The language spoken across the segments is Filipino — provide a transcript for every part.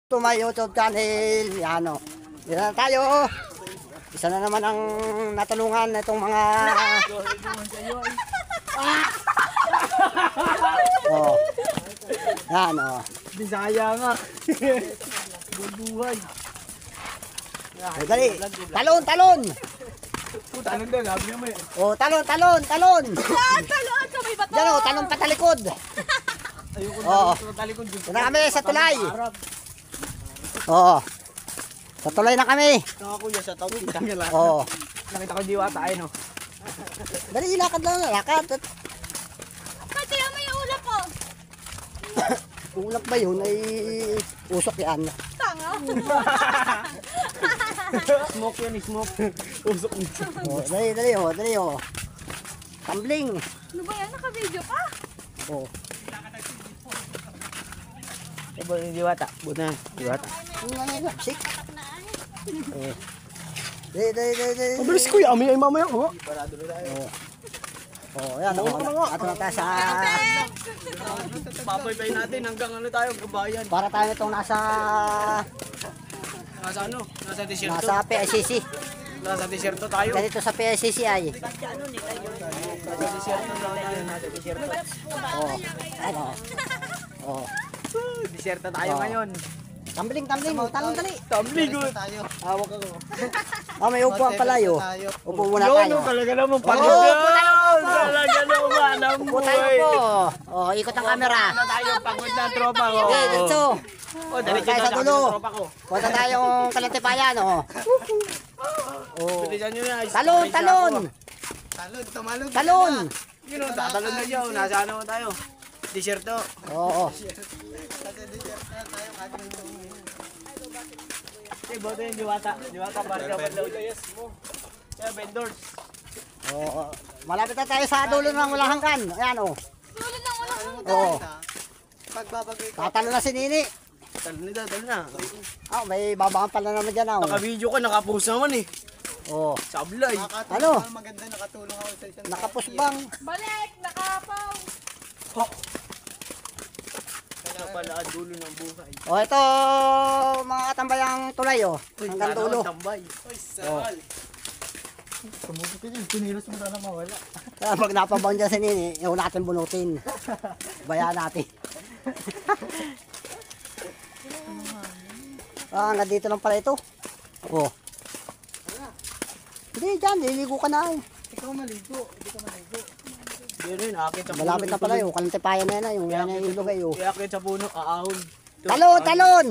To my YouTube channel. Yan o. Yan na tayo. Isa na naman ang natulungan na itong mga oh. Yan o. Bisaya nga. Bubuhay. Dali. Talon, talon. Puta, anong daw? Sabi niya may. Oh, talon, talon, talon. Talon sa may bato. Yan o, talon patalikod. Ayoko Oo. na talikod. Ito na kami sa tulay. Oo. Sa tulay na kami. Saka kuya sa taon. Kita nila. Oo. Nakita ko diwata ay no. Dali, lakad lang, lakad. Pati yung may ulap po. Ulap ba yun ay usok yan. Tanga. Smoke yan, smoke. Usok nito. Oh, dali, dali oh, dali oh. Tumbling. Ano ba yan? Naka-video pa? Oh. Eh, buwan yung diwata. Buwan na, diwata. Sik. Oh. Dali, dali, dali, dali. Mabilis kuya, amin ay mamaya ko. Oh, yan oh. Ato na tayo sa Papaypay natin hanggang ano tayo, kabayan. para tayo itong nasa Nasa ano? Nasa desierto. nasa PSCC. Nasa desierto tayo. Ganito sa PSCC ay. Nasa desierto daw tayo. Nasa desierto. Oh. Ano? Oh. Desierto tayo ngayon. Tumbling, tumbling. Talon dali. Tumbling good. Hawak ako. Oh, may upuan pala yun. Upo muna Yun, tayo. talaga naman pala. Oo, upo tayo, upo. Talaga naman ang Upo tayo buhay. po. Oh, ikot ang camera. Ano tayo, pagod na tropa ko. Okay, dito. Oh, dali tayo sa sa dulo. tropa ko. Punta tayong Kalantipayan, oh. Oh. Bilisan nyo na. Talon, talon. Talon, tumalon. Talon. Yun o, tatalon na dyan. Nasa ano tayo? Desierto. Oo. Eh, boto yung diwata. Diwata, para ka daw yes mo. Kaya vendors. Oo. Malapit na tayo sa dulo ng walang hanggan. Ayan, oh. Sulit lang wala kang Oo. Pagbabagay ka. Tatalo na si Nini. Talon na, talon na. Ah, may babangan pala naman dyan, oh. Naka-video ka, naka-post naman eh. Oo. Sablay. Ano? Maganda nakatulong ako sa isang Nakapusbang. balik. Nakapaw. Kaya pala ang dulo ng buhay. Oh, ito mga katambayang tulay, oh. Hanggang dulo. Tambay. Uy, sal. Tumututin yun. Pinilos mo sana mawala. Kaya pag napabound dyan si Nini, yung natin bunutin. Bayaan natin. Ah, hanggang dito lang pala ito. Oh. Hindi, dyan. Liligo ka na, eh. Ikaw maligo. Hindi ka maligo. Yun yun, akit sa puno. Malapit na pala yung Kalantipayan na yan, yung yan yung ilog ay, oh. Iakit sa puno, aahon. Talon, talon!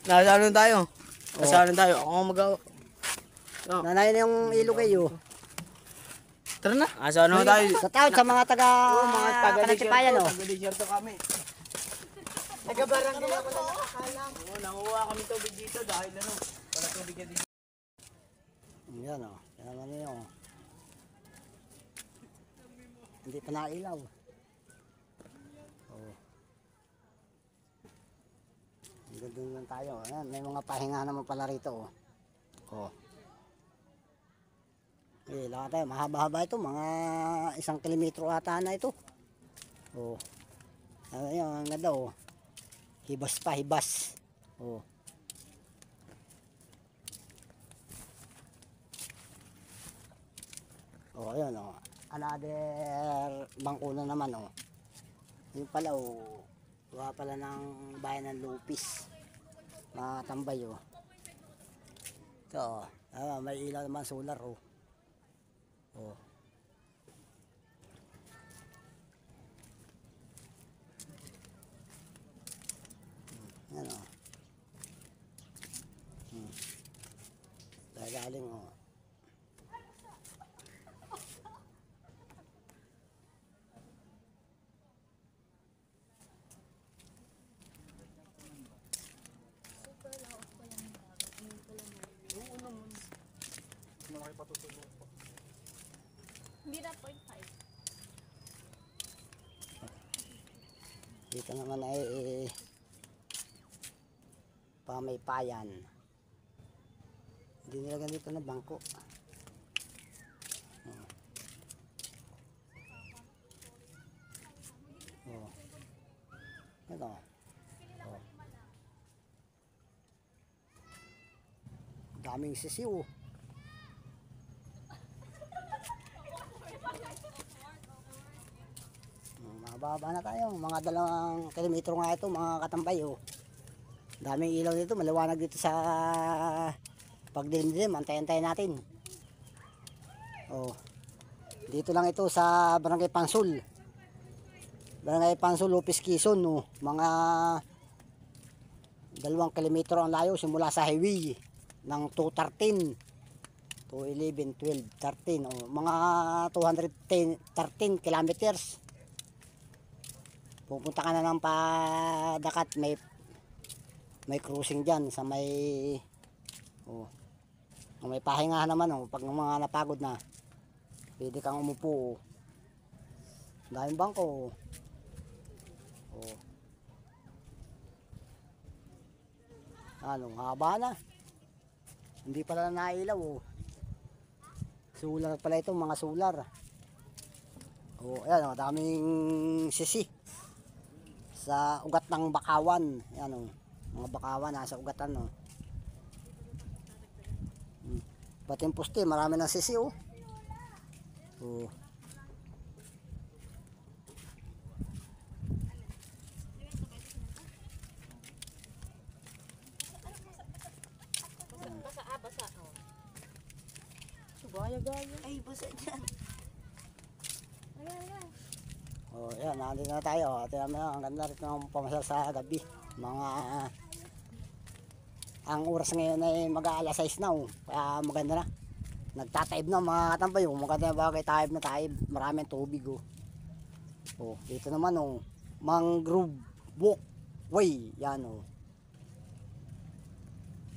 Nasa ano tayo? Nasa ano tayo? Ako ang mag-aawak. Nanay na yung ilog ay, oh. Tara na. Nasa ano tayo? Sa tawad sa mga taga Mga Kalantipayan, oh. taga-desierto kami. Taga-barangay ako na nakakalam. Oo, nanguha kami tubig dito dahil ano, wala tubig yan dito. Yan, oh. Yan naman yun, oh. Hindi pa nailaw. Oh. Hanggang doon lang tayo. Ayan, may mga pahinga naman pala rito, oh. Oh. Eh, lakad tayo. Mahaba-haba ito. Mga 1 kilometro ata na ito. Oh. Ayan, ang ganda, oh. Hibas pa, hibas. Oh. Oh, ayan, oh. Another bangko na naman, oh. Yung pala, oh. Tuwa pala ng bayan ng Lupis. Mga tambay, oh. Ito, oh. Ah, may ilaw naman solar, oh. Oh. Yan, oh. Galing, oh. Hindi na 0.5. Dito naman ay Pamaypayan. Hindi nila ganito na bangko. Oh. Ito. Oh. daming sisiw. Mababa na tayo, mga 2 kilometro nga ito mga katambay. Oh. Daming ilaw dito, maliwanag dito sa pagdilim-dilim, antay-antay natin. Oh. Dito lang ito sa Barangay Pansul. Barangay Pansul, Lopez, Quezon. Oh. Mga 2 kilometro ang layo simula sa highway ng 213, 211, 12, 13. Oh. Mga 213 kilometers. Pupunta ka na ng Padakat, may cruising diyan sa may may pahingahan naman pag mga napagod na. Pwede kang umupo. Daming bangko. Haba na. Hindi pala nailaw. Solar pala ito, mga solar. Ayan, daming sisi sa ugat ng bakawan. Ayan, mga bakawan nasa ugatan. Pati yung poste, marami ng sisi. Basa. Gaya. Ay, basa dyan. Ayan. Ayan, nandito na tayo. Tingnan mo, ang ganda rin ng pamasyal sa gabi. Ang oras ngayon ay mag-aalas 6 na. Kaya maganda na. Nagtataib na mga katambay. Maganda na bagay, taib na taib. Maraming tubig. Dito naman mangrove walkway. Yan.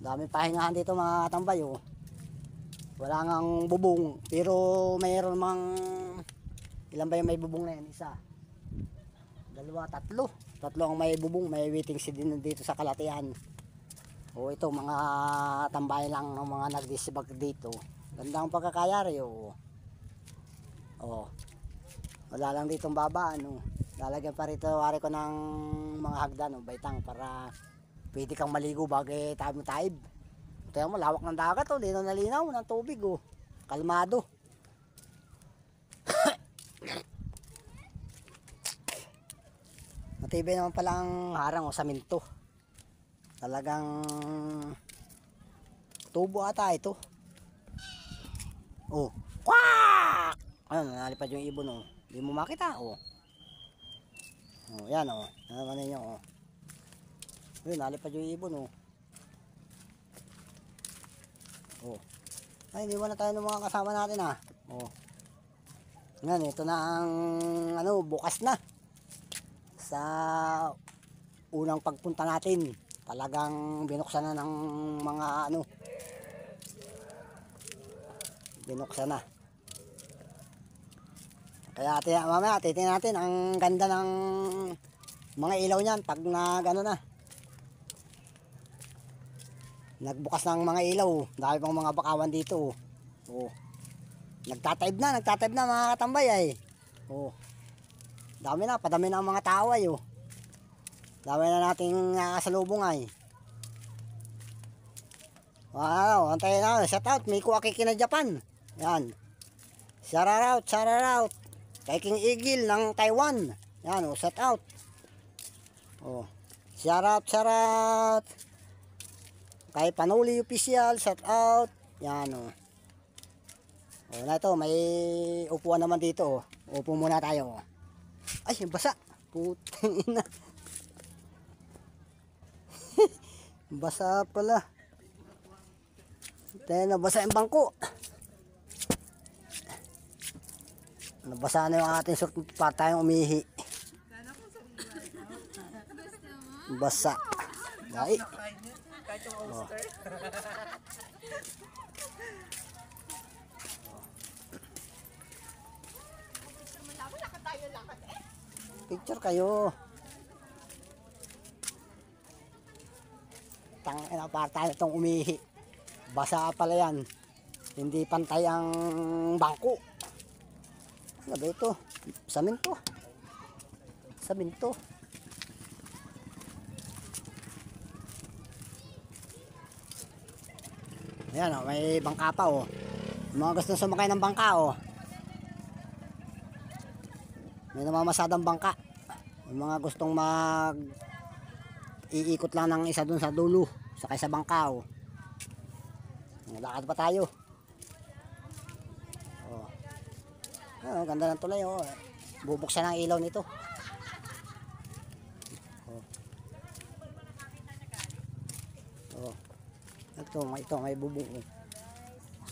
Daming pahingahan dito mga katambay. Wala ngang bubong. Pero mayroon mang ilan ba yung may bubong na yan? 1, 2, 3. 3 ang may bubong. May waiting shed din dito sa Kalatian. Ito mga tambay lang ng mga nagdisibag dito. Ganda ang pagkakayari. Wala lang ditong baba. Lalagyan pa rito wari ko ng mga hagdan baitang para pwede kang maligo bago taib. Ito mo, lawak ng dagat. Linaw na linaw ng tubig. Kalmado. Matibay naman pala ang harang sa minto. Talagang tubo ata ito. Quack! Ayun, nalipad yung ibon. Hindi mo makita. Yan Ano ninyo. Ayun, nalipad yung ibon. Ay, hindi mo na tayo ng mga kasama natin. Yan, ito na ang bukas na. Sa unang pagpunta natin, talagang binuksan na ng mga binuksan na. Kaya mamaya titingnan natin ang ganda ng mga ilaw niyan pag nagbukas ng mga ilaw. Dahil pang mga bakawan dito. Nagtataib na mga katambay ay. Padami na ang mga tao ay. Dami na nating nakasalubong ay. Wow, antayin na. Shout out, Miku Akiki na Japan. Yan. Shout out. Kay King Eagle ng Taiwan. Yan, shout out. Shout out. Kay Panuli Official, shout out. Yan na ito, may upuan naman dito. Upo muna tayo. Ay, basa. Putang ina. Basa pala. Nabasa yung bangko. Nabasa na yung ating short para tayong umihi. Basa. Dahil. Picture kayo. Tangina para tayo itong umihi. Basa pala yan. Hindi pantay ang bangko. Ano ba ito? Saminto. Ayan oh, may bangka pa oh. Yung mga gusto sumakay ng bangka oh. May namamasadang bangka. Yung mga gustong iikot lang ng isa dun sa dulo, sakay sa bangka oh. Lakad pa tayo. Oh. Oh, ganda ng tulay oh. Bubuksan ang ilaw nito. Oh. Oh. Ito may bubong. Oh.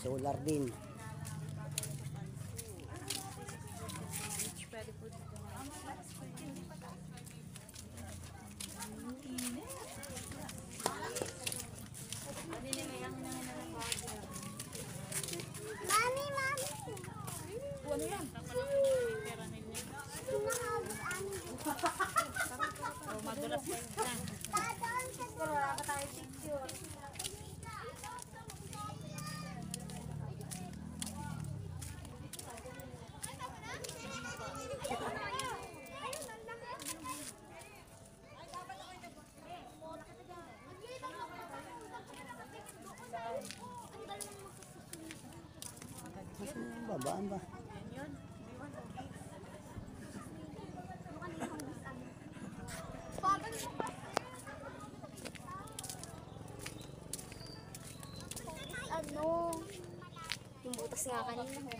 Solar din. Mami, mami. Ano yan? Oh, madulas na yun na. Wala ka tayo picture. Babaan ba? Ano? Yung butas nga kanina.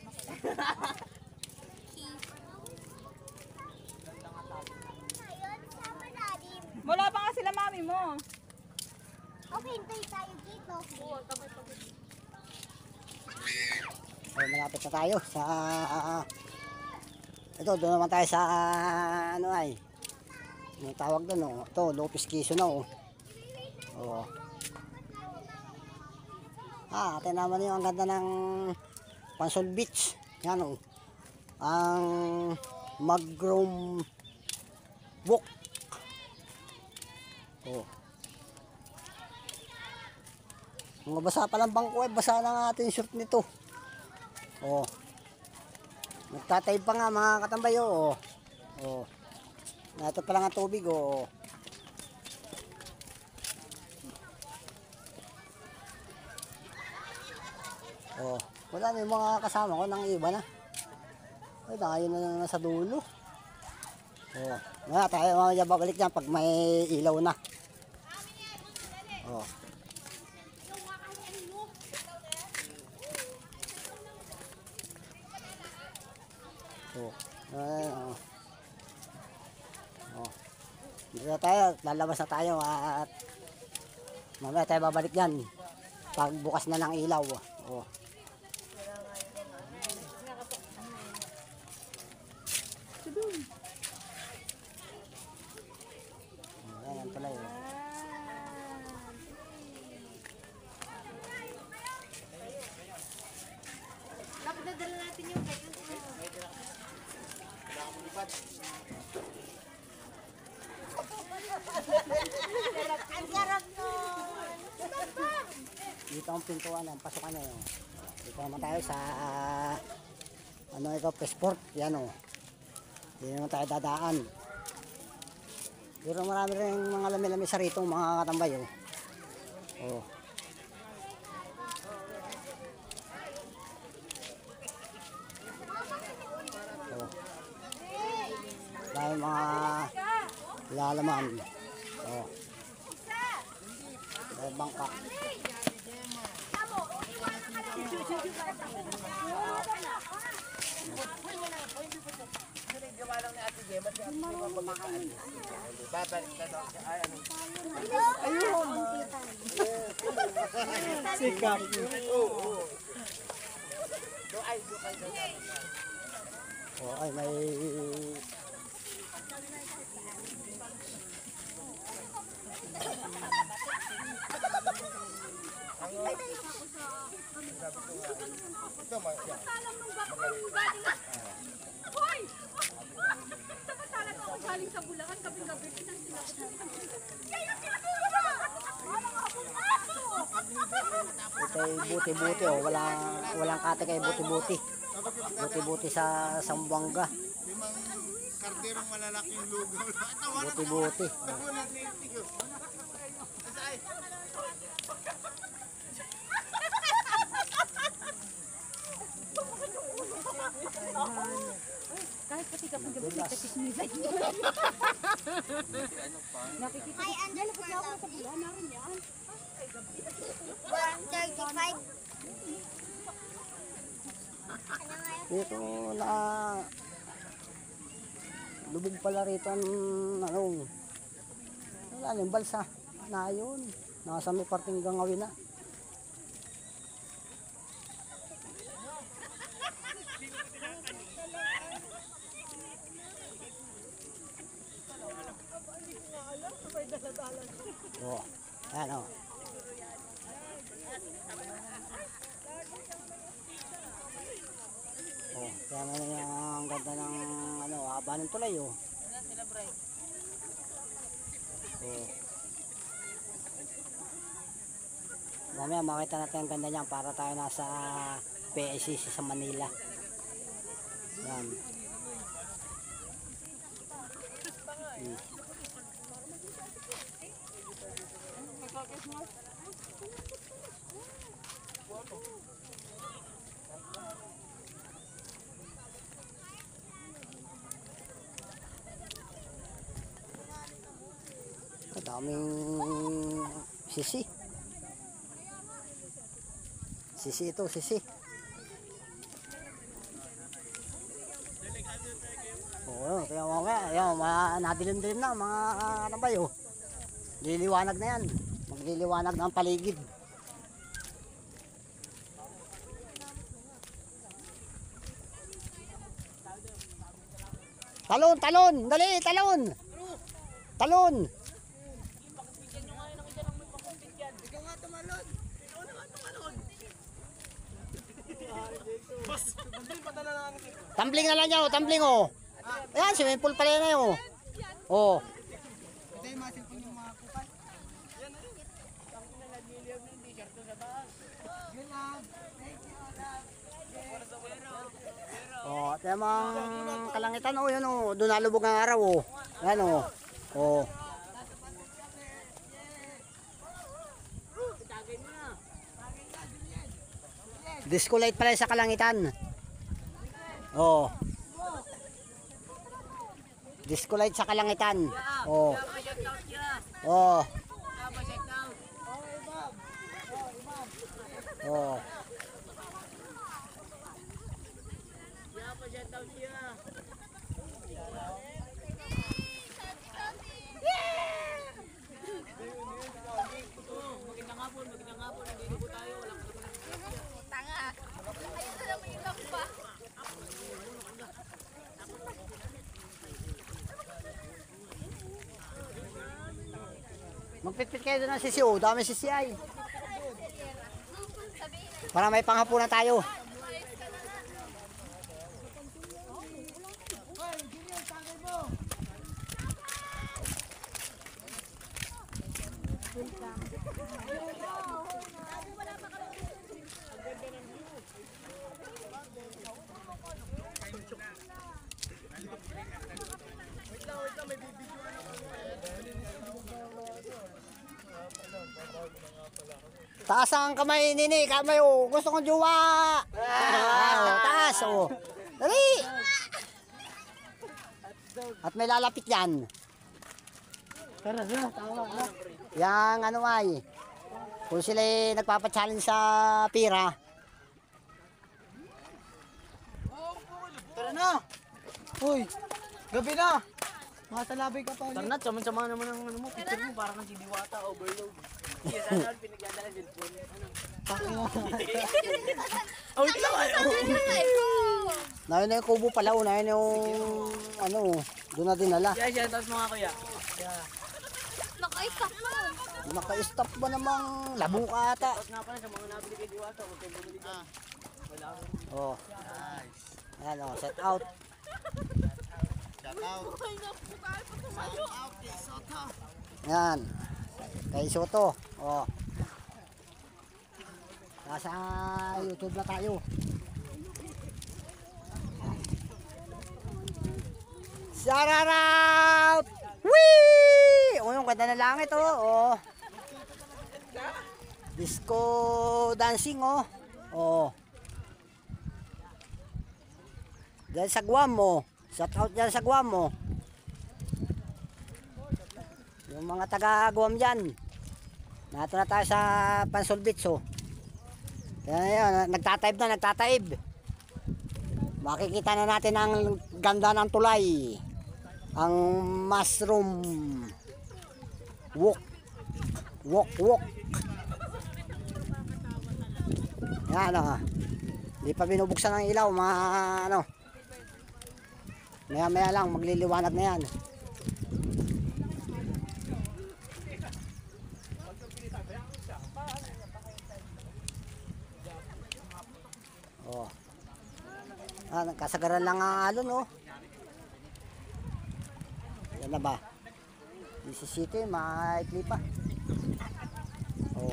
Wala pa nga sila mami mo. Okay, hintay tayo dito. So, malapit na tayo sa ito, doon naman tayo sa ano ay yung tawag doon oh. Ito, Lopez Quezon na oh. Oh. Atin naman yung ang ganda ng Pansol Beach. Yan oh. Ang Magrom Walk. Oh. Mga basa pa lang bangko ay basa na nga ating shirt nito. Oh. Nagtatay pa nga mga katambay oh. Oh. Nato pa lang ang tubig oh. Oh. Wala na yung mga kasama ko nang iba na. Ay, tayo na naman sa dulo. Oh. Wala tayo mamaya babalik dyan pag may ilaw na. Oh. Oh. Oh. Oh. Dito na tayo, lalabas na tayo at mamaya tayo babalik dyan pag bukas na ng ilaw. Oh. Ayan pala yun. Dapat nadala natin yung bag. Ang sarap nun. Dito ang pintuan, ang pasukan na yun. Dito naman tayo sa ano ito, passport. Yan o. Dito naman tayo dadaan. Pero marami rin mga lami-lami sa rito, mga katambay o. Oh. Oh. Dahil mga lalaman. Oh. Dahil bangka. Sikap. Oh, ay may kay buti-buti oh, walang kate kay buti-buti. Buti-buti sa Sambuanga. Limang karderong malalaking lugaw. Buti-buti. Oh. Ay, andyan po sa ako sa bulan namin yan. 135. Ano nga yun? Dito na lubog pala rito ang ano. Wala yung balsa. Na yun. Nasa may parting gangawin na. Oh, ayan o. Oh, kaya mo yung ganda ng ano, haba ng tulay oh. Oh. Mamaya makita natin ang ganda niyan para tayo nasa PSCC sa Manila. Yan. Ang daming sisi. Sisi ito, sisi. Oo, kaya mo nga, ayan, nadilim-dilim na mga anabay oh. Liliwanag na yan. Magliliwanag na ang paligid. Talon, talon! Dali, talon! Talon! Tumbling na lang niya, oh, tumbling oh. Ayan, swimming pool pala na yun oh. Oh. Oh, temang kalangitan oh, yun oh. Doon nalubog ang araw oh. Ayan oh. Oh. Disco light pala sa kalangitan. Oh. Disco light sa kalangitan. Oh. Oh. Oh. Magpitpit kayo doon ng sisi oh. Dami sisi ay. Para may panghapunan tayo. Taas ang kamay nini, kamay oh. Gusto kong jowa. Oh, taas oh. Dali. At may lalapit yan. Tara, tawa na. Yang ano ay. Kung sila nagpapa-challenge sa pira. Tara na! Uy! Gabi na! Matalabay ka pa ulit. Tara na, sama-sama naman ang ano mo, picture mo, parang kang Diwata, overload. Yes, ano, pinagdadala din po. Oh, ito naman! Nayon na yung kubo pala oh. Nayon yung ano. Doon na dinala. Kaya siya, tapos mga kuya. Naka-stop na. Naka-stop ba namang labo ka ata? Tapos nga pala sa mga nabili kay Diwata, huwag kayo bumili ka. Wala akong Oh. Ayan oh, set out. Yan. Kay Soto. Oh. Nasa YouTube na tayo. Shout! Whee! Oh, yung ganda ng langit oh. Oh. Disco dancing oh. Oh. Dahil sa Guam oh. Shout out dyan sa Guam oh. Yung mga taga-Guam dyan. Nato na tayo sa Pansulbitso. Kaya yun, nagtataib. Makikita na natin ang ganda ng tulay. Ang mushroom walk. Yan hindi pa binubuksan ng ilaw mga maya lang magliliwanag na yan. Kasagaran lang ang alon yan na ba 17 maikli pa.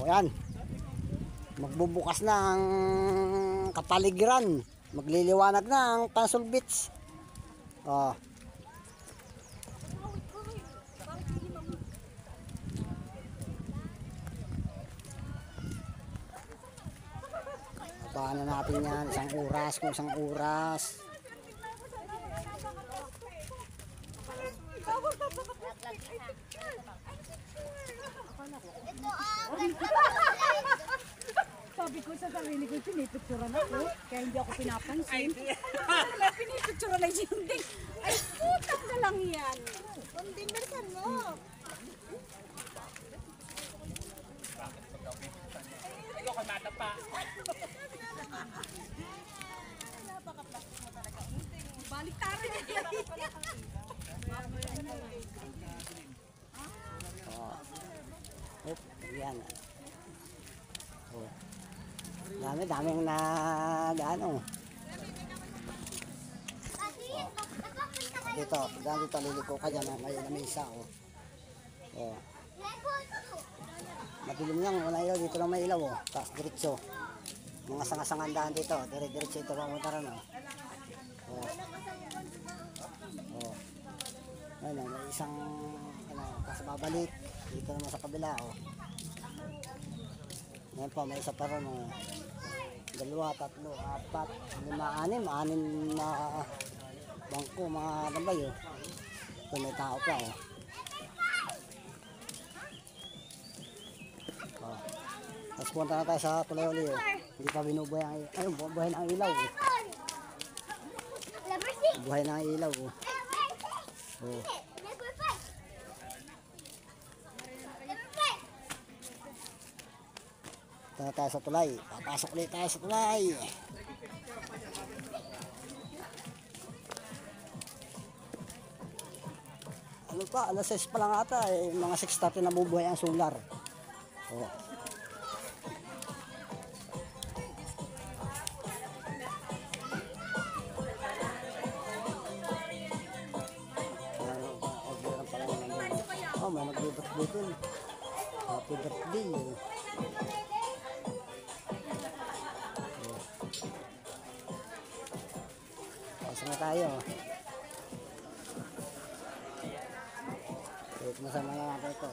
Yan magbubukas na ang kapaligiran, magliliwanag na ang Pansulbits. Abangan na natin yan isang oras. Sabi ko sa sarili ko, pinipicturan ako. Kaya hindi ako pinapansin. Wala pinipicturan na Jinding. Ay, putang na lang yan. Kundin, bilisan mo. Ikaw kay matapa. Baliktaran niya. Yan. Daming na dito liliko ka dyan may isa madilim lang wala ilaw dito lang may ilaw diretso mga sangasangan daan dito diretso ito pamunta rin may isang kasi babalik dito naman sa kabila Ngayon po, may isa pa rin. 2, 3, 4, 5, 6, 6 na bangko, mga tambay. Ito may tao pa. Tapos punta na tayo sa tulay uli. Hindi pa binubuhay ang ilaw. Ayun, buhay na ang ilaw. Buhay na ang ilaw. Punta tayo sa tulay. Papasok ulit tayo sa tulay. Ano pa, alas 6 pa lang ata. Mga 6:30 na bubuhay ang solar. May nag-birthday. Happy birthday. Pasok na tayo. Wait, masama na natin ito.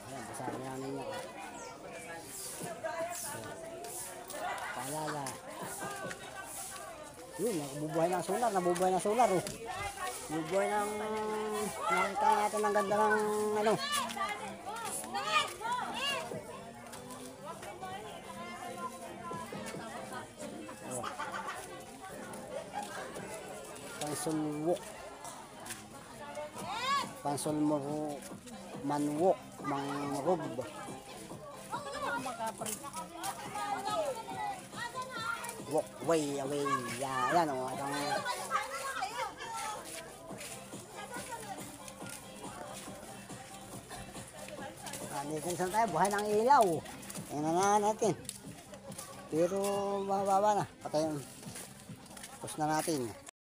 Ayan, basahin namin niya. Paalala. Yun, nabubuhay ng solar. Nabubuhay ng solar. Nabubuhay ng... Nakita natin ang ganda ng ano. Pansulwok. Manwok. Mangrub. Walk way away. Yan o. Dito saan tayo, buhay ng ilaw. Tingnan na natin. Pero mababa na. Patayin. Tapos na natin.